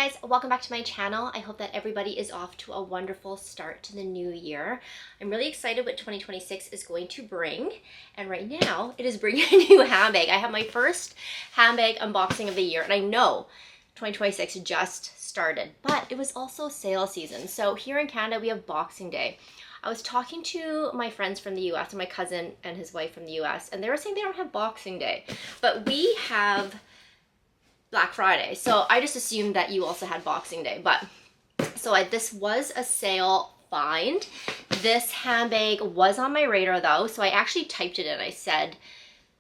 guys, welcome back to my channel. I hope that everybody is off to a wonderful start to the new year. I'm really excited what 2026 is going to bring, and right now it is bringing a new handbag. I have my first handbag unboxing of the year, and I know 2026 just started, but it was also sale season. So here in Canada we have Boxing Day. I was talking to my friends from the US and my cousin and his wife from the US, and they were saying they don't have Boxing Day, but we have Black Friday. So I just assumed that you also had Boxing Day. But so this was a sale find. This handbag was on my radar though, so I actually typed it in. I said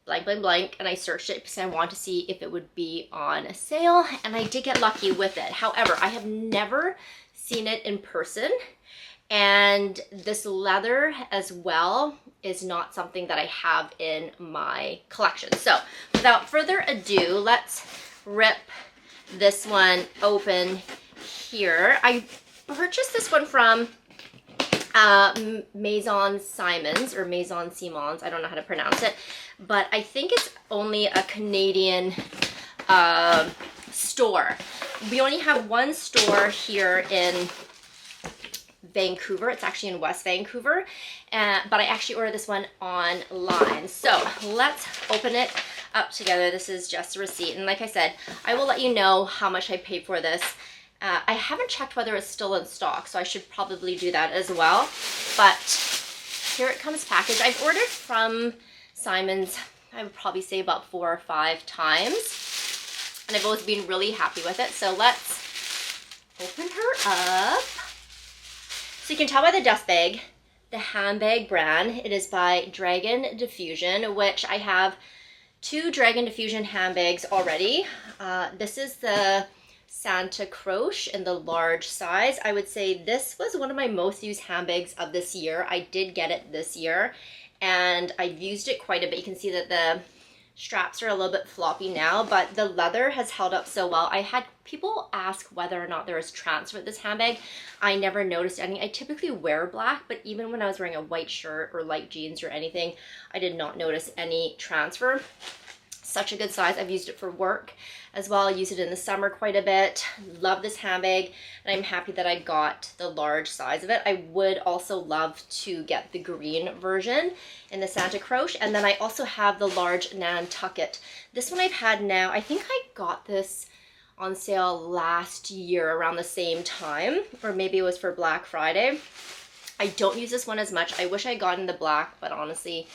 blank blank blank and I searched it because I wanted to see if it would be on a sale, and I did get lucky with it. However, I have never seen it in person, and this leather as well is not something that I have in my collection. So without further ado, let's rip this one open here. I purchased this one from Maison Simons or Maison Simons. I don't know how to pronounce it, but I think it's only a Canadian store. We only have one store here in Vancouver. It's actually in West Vancouver, but I actually ordered this one online. So let's open it up together. This is just a receipt, and like I said, I will let you know how much I paid for this. I haven't checked whether it's still in stock, so I should probably do that as well. But here it comes packaged. I've ordered from Simons, I would probably say about 4 or 5 times, and I've always been really happy with it. So let's open her up. So you can tell by the dust bag, the handbag brand. It is by Dragon Diffusion, which I have 2 Dragon Diffusion handbags already. This is the Santa Croce in the large size. I would say this was one of my most used handbags of this year. I did get it this year, and I've used it quite a bit. You can see that the straps are a little bit floppy now, but the leather has held up so well. I had people ask whether or not there was transfer with this handbag. I never noticed any. I typically wear black, but even when I was wearing a white shirt or light jeans or anything, I did not notice any transfer. Such a good size. I've used it for work as well. I use it in the summer quite a bit. Love this handbag, and I'm happy that I got the large size of it. I would also love to get the green version in the Santa Croce, and then I also have the large Nantucket. This one I've had now, I think I got this on sale last year around the same time, or maybe it was for Black Friday. I don't use this one as much. I wish I got in the black, but honestly,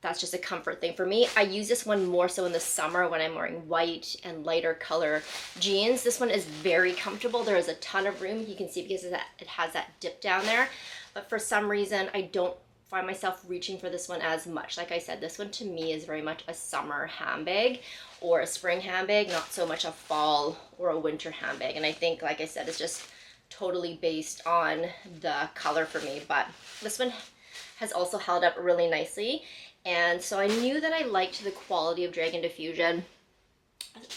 that's just a comfort thing for me. I use this one more so in the summer when I'm wearing white and lighter color jeans. This one is very comfortable. There is a ton of room. You can see because it has that dip down there. But for some reason, I don't find myself reaching for this one as much. Like I said, this one to me is very much a summer handbag or a spring handbag, not so much a fall or a winter handbag. And I think, like I said, it's just totally based on the color for me. But this one has also held up really nicely. And so I knew that I liked the quality of Dragon Diffusion,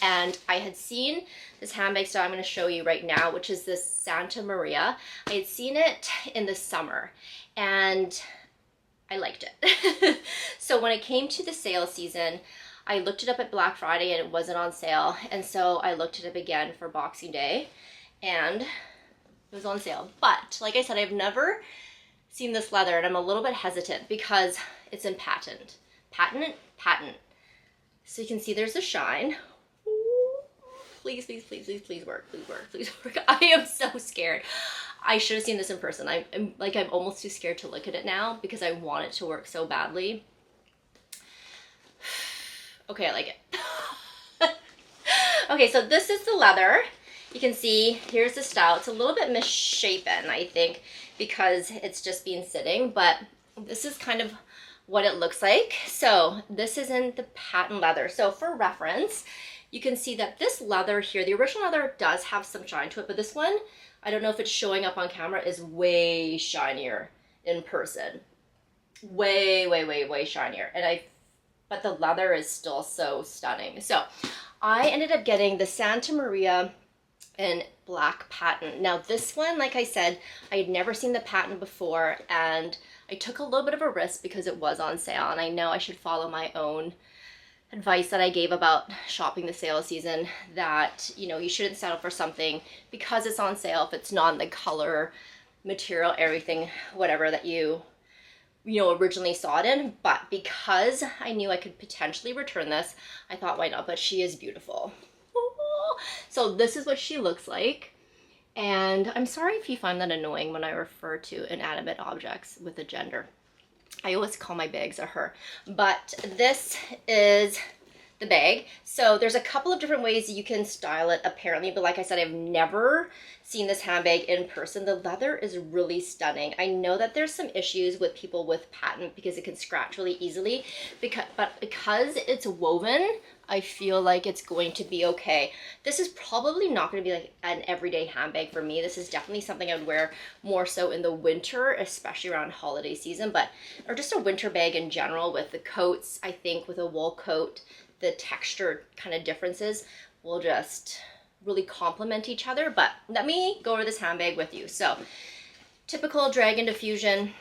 and I had seen this handbag style I'm going to show you right now, which is this Santa Maria. I had seen it in the summer, and I liked it. So when it came to the sale season, I looked it up at Black Friday, and it wasn't on sale, and so I looked it up again for Boxing Day, and it was on sale. But like I said, I've never seen this leather, and I'm a little bit hesitant because it's in patent. So you can see there's a shine. Ooh, please, please, please, please, please work, please work, please work. I am so scared. I should have seen this in person. I'm almost too scared to look at it now because I want it to work so badly. Okay, I like it. Okay, so this is the leather. You can see here's the style. It's a little bit misshapen, I think, because it's just been sitting, but this is kind of what it looks like. So this is in the patent leather. So for reference, you can see that this leather here, the original leather does have some shine to it, but this one, I don't know if it's showing up on camera, is way shinier in person. Way, way, way, way shinier. But the leather is still so stunning. So I ended up getting the Santa Maria in black patent. Now this one, like I said, I had never seen the patent before, and I took a little bit of a risk because it was on sale, and I know I should follow my own advice that I gave about shopping the sale season, that, you know, you shouldn't settle for something because it's on sale if it's not in the color, material, everything, whatever that you know, originally saw it in. But because I knew I could potentially return this, I thought, why not? But she is beautiful. So this is what she looks like. And I'm sorry if you find that annoying when I refer to inanimate objects with a gender. I always call my bags a her. But this is the bag. So there's a couple of different ways you can style it apparently, but like I said, I've never seen this handbag in person. The leather is really stunning. I know that there's some issues with people with patent because it can scratch really easily, but because it's woven, I feel like it's going to be okay. This is probably not going to be like an everyday handbag for me. This is definitely something I would wear more so in the winter, especially around holiday season, or just a winter bag in general with the coats. I think with a wool coat, the texture kind of differences will just really complement each other. But let me go over this handbag with you. So typical Dragon Diffusion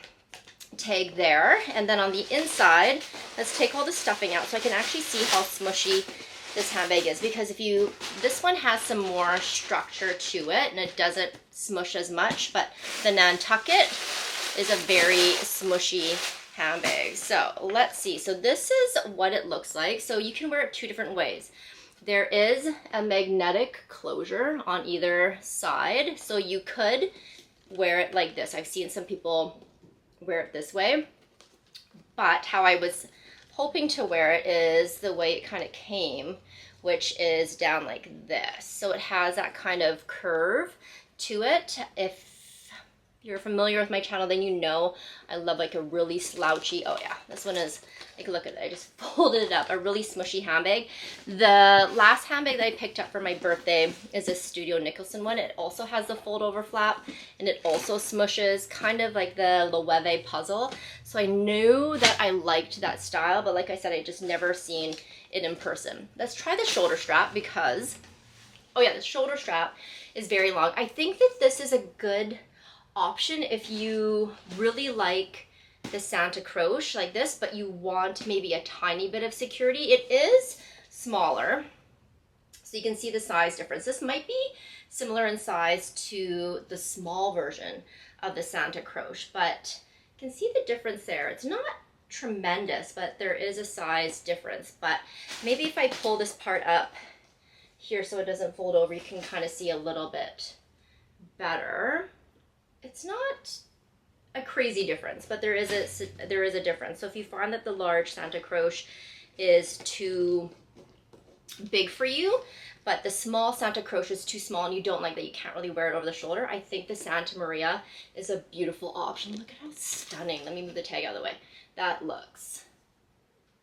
tag there, and then on the inside, let's take all the stuffing out so I can actually see how smushy this handbag is, because this one has some more structure to it and it doesn't smush as much, but the Nantucket is a very smushy handbag. So let's see. So this is what it looks like. So you can wear it two different ways. There is a magnetic closure on either side, so you could wear it like this. I've seen some people wear it this way, but how I was hoping to wear it is the way it kind of came, which is down like this. So it has that kind of curve to it. If you're familiar with my channel, then you know I love like a really slouchy, oh yeah, this one is, like, look at it, I just folded it up, a really smushy handbag. The last handbag that I picked up for my birthday is a Studio Nicholson one. It also has the fold over flap and it also smushes, kind of like the Loewe puzzle. So I knew that I liked that style, but like I said, I just never seen it in person. Let's try the shoulder strap because, oh yeah, the shoulder strap is very long. I think that this is a good option if you really like the Santa Croce like this, but you want maybe a tiny bit of security. It is smaller, so you can see the size difference. This might be similar in size to the small version of the Santa Croce, but you can see the difference there. It's not tremendous, but there is a size difference. But maybe if I pull this part up here so it doesn't fold over, you can kind of see a little bit better. It's not a crazy difference, but there is a difference. So if you find that the large Santa Croce is too big for you, but the small Santa Croce is too small and you don't like that, you can't really wear it over the shoulder, I think the Santa Maria is a beautiful option. Look at how stunning. Let me move the tag out of the way. That looks,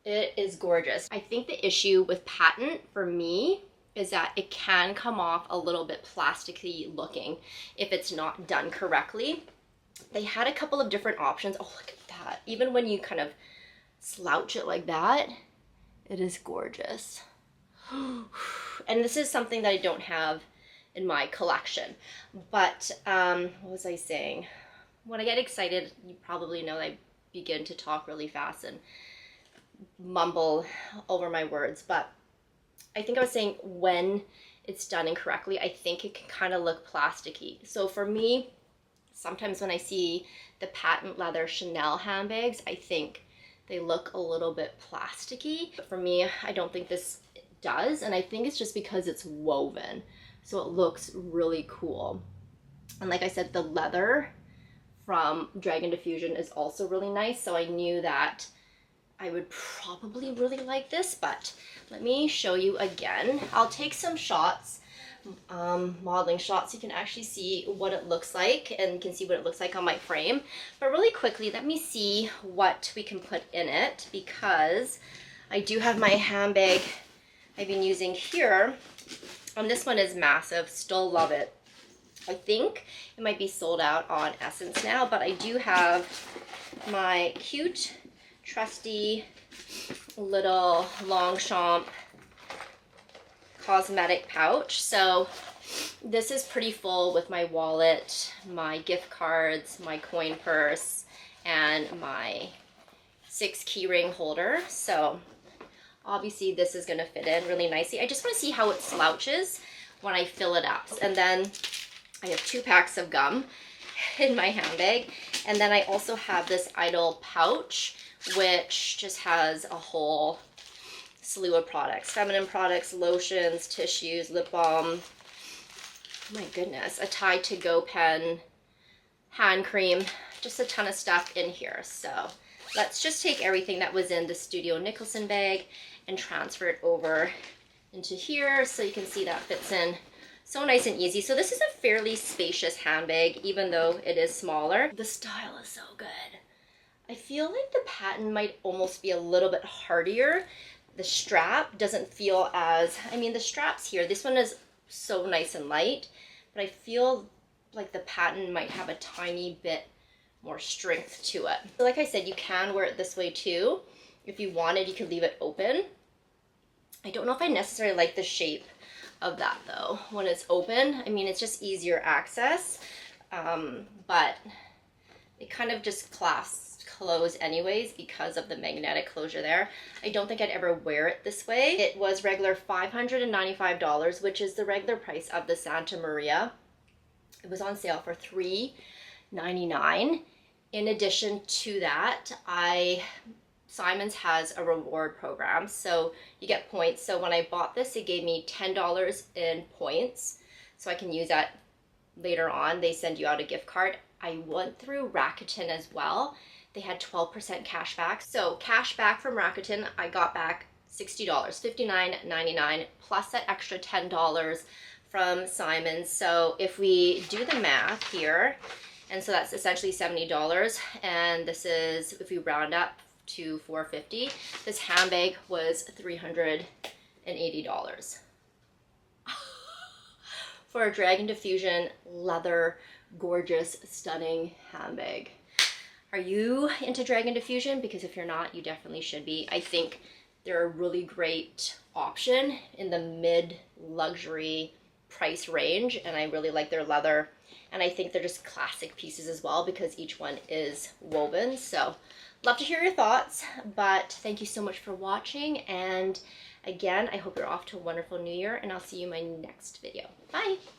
it is gorgeous. I think the issue with patent for me is that it can come off a little bit plasticky looking if it's not done correctly. They had a couple of different options. Oh, look at that. Even when you kind of slouch it like that, it is gorgeous. And this is something that I don't have in my collection. But what was I saying? When I get excited, you probably know I begin to talk really fast and mumble over my words. But I think I was saying when it's done incorrectly, I think it can kind of look plasticky. So for me, sometimes when I see the patent leather Chanel handbags, I think they look a little bit plasticky. But for me, I don't think this does. And I think it's just because it's woven. So it looks really cool. And like I said, the leather from Dragon Diffusion is also really nice. So I knew that I would probably really like this, but let me show you again. I'll take some shots, modeling shots, so you can actually see what it looks like, and you can see what it looks like on my frame. But really quickly, let me see what we can put in it, because I do have my handbag I've been using here, and this one is massive. Still love it. I think it might be sold out on Essence now, but I do have my cute trusty little Longchamp cosmetic pouch. So this is pretty full with my wallet, my gift cards, my coin purse, and my 6 key ring holder. So Obviously this is gonna fit in really nicely. I just wanna see how it slouches when I fill it up. And then I have 2 packs of gum in my handbag. And then I also have this Idol pouch, which just has a whole slew of products. Feminine products, lotions, tissues, lip balm. Oh my goodness, a Tide to Go pen, hand cream, just a ton of stuff in here. So let's just take everything that was in the Studio Nicholson bag and transfer it over into here so you can see that fits in so nice and easy. So this is a fairly spacious handbag, even though it is smaller. The style is so good. I feel like the pattern might almost be a little bit hardier. The strap doesn't feel as, I mean, the straps here, this one is so nice and light, but I feel like the pattern might have a tiny bit more strength to it. So like I said, you can wear it this way too. If you wanted, you could leave it open. I don't know if I necessarily like the shape of that though when it's open. I mean, it's just easier access, but it kind of just clasps close anyways because of the magnetic closure there. I don't think I'd ever wear it this way. It was regular $595, which is the regular price of the Santa Maria. It was on sale for $399. In addition to that, Simon's has a reward program, so you get points. So when I bought this, it gave me $10 in points, so I can use that later on. They send you out a gift card. I went through Rakuten as well. They had 12% cash back. So cash back from Rakuten, I got back $60, $59.99, plus that extra $10 from Simon's. So if we do the math here, and so that's essentially $70, and this is, if we round up to $450, this handbag was $380 for a Dragon Diffusion leather, gorgeous, stunning handbag. Are you into Dragon Diffusion? Because if you're not, you definitely should be. I think they're a really great option in the mid-luxury price range, and I really like their leather, and I think they're just classic pieces as well because each one is woven. So love to hear your thoughts, but thank you so much for watching, and again, I hope you're off to a wonderful new year, and I'll see you in my next video. Bye!